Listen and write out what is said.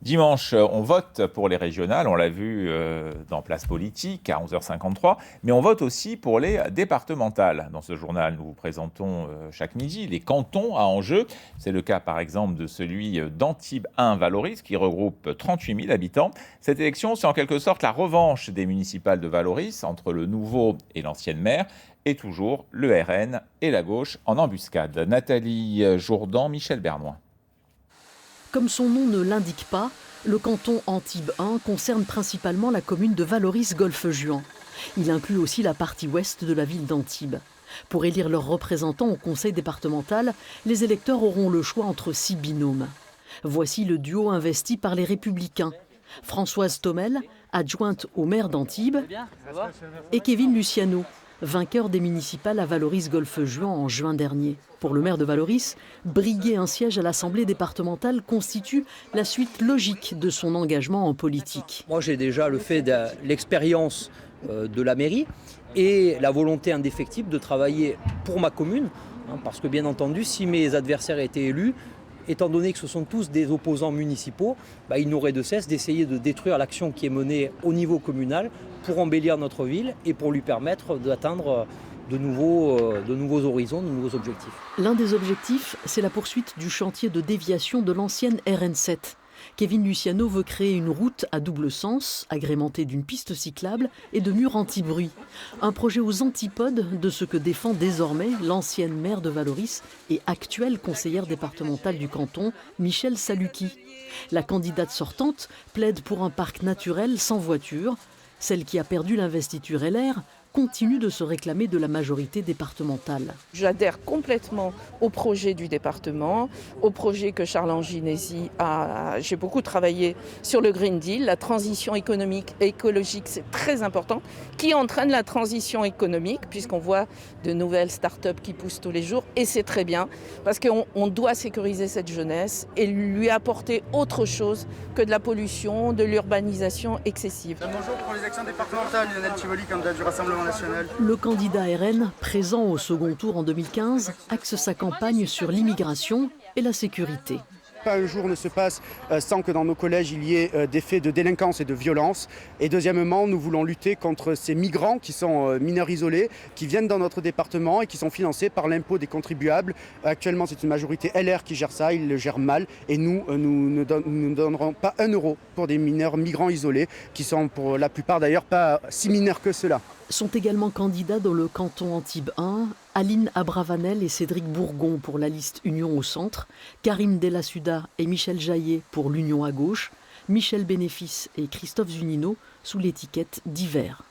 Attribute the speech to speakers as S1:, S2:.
S1: Dimanche, on vote pour les régionales, on l'a vu dans Place Politique à 11h53, mais on vote aussi pour les départementales. Dans ce journal, nous vous présentons chaque midi les cantons à enjeu. C'est le cas par exemple de celui d'Antibes 1-Valoris qui regroupe 38 000 habitants. Cette élection, c'est en quelque sorte la revanche des municipales de Valoris entre le nouveau et l'ancienne maire. Et toujours le RN et la gauche en embuscade. Nathalie Jourdan, Michel Bernoin.
S2: Comme son nom ne l'indique pas, le canton Antibes 1 concerne principalement la commune de Valoris-Golfe-Juan. Il inclut aussi la partie ouest de la ville d'Antibes. Pour élire leurs représentants au conseil départemental, les électeurs auront le choix entre 6 binômes. Voici le duo investi par les Républicains. Françoise Thomel, adjointe au maire d'Antibes, et Kevin Luciano, vainqueur des municipales à Valoris-Golfe-Juan en juin dernier. Pour le maire de Valoris, briguer un siège à l'Assemblée départementale constitue la suite logique de son engagement en politique.
S3: Moi, j'ai déjà le fait de l'expérience de la mairie et la volonté indéfectible de travailler pour ma commune, parce que bien entendu, si mes adversaires étaient élus, étant donné que ce sont tous des opposants municipaux, ils n'auraient de cesse d'essayer de détruire l'action qui est menée au niveau communal pour embellir notre ville et pour lui permettre d'atteindre de nouveaux horizons, de nouveaux objectifs.
S2: L'un des objectifs, c'est la poursuite du chantier de déviation de l'ancienne RN7. Kevin Luciano veut créer une route à double sens, agrémentée d'une piste cyclable et de murs anti-bruit. Un projet aux antipodes de ce que défend désormais l'ancienne maire de Valoris et actuelle conseillère départementale du canton, Michèle Saluki. La candidate sortante plaide pour un parc naturel sans voiture. Celle qui a perdu l'investiture LR continue de se réclamer de la majorité départementale.
S4: J'adhère complètement au projet du département, au projet que Charles Anginesi a. J'ai beaucoup travaillé sur le Green Deal, la transition économique et écologique, c'est très important, qui entraîne la transition économique, puisqu'on voit de nouvelles start-up qui poussent tous les jours, et c'est très bien, parce qu'on doit sécuriser cette jeunesse et lui apporter autre chose que de la pollution, de l'urbanisation excessive.
S5: Bonjour pour les élections départementales, Lionel Tivoli, candidat du Rassemblement national.
S2: Le candidat RN, présent au second tour en 2015, axe sa campagne sur l'immigration et la sécurité.
S5: Pas un jour ne se passe sans que dans nos collèges il y ait des faits de délinquance et de violence. Et deuxièmement, nous voulons lutter contre ces migrants qui sont mineurs isolés, qui viennent dans notre département et qui sont financés par l'impôt des contribuables. Actuellement, c'est une majorité LR qui gère ça, ils le gèrent mal. Et nous ne donnerons pas un euro pour des mineurs migrants isolés, qui sont pour la plupart d'ailleurs pas si mineurs que cela.
S2: Sont également candidats dans le canton Antibes 1, Aline Abravanel et Cédric Bourgon pour la liste Union au centre, Karim Delasuda et Michel Jaillet pour l'Union à gauche, Michel Bénéfice et Christophe Zunino sous l'étiquette Divers.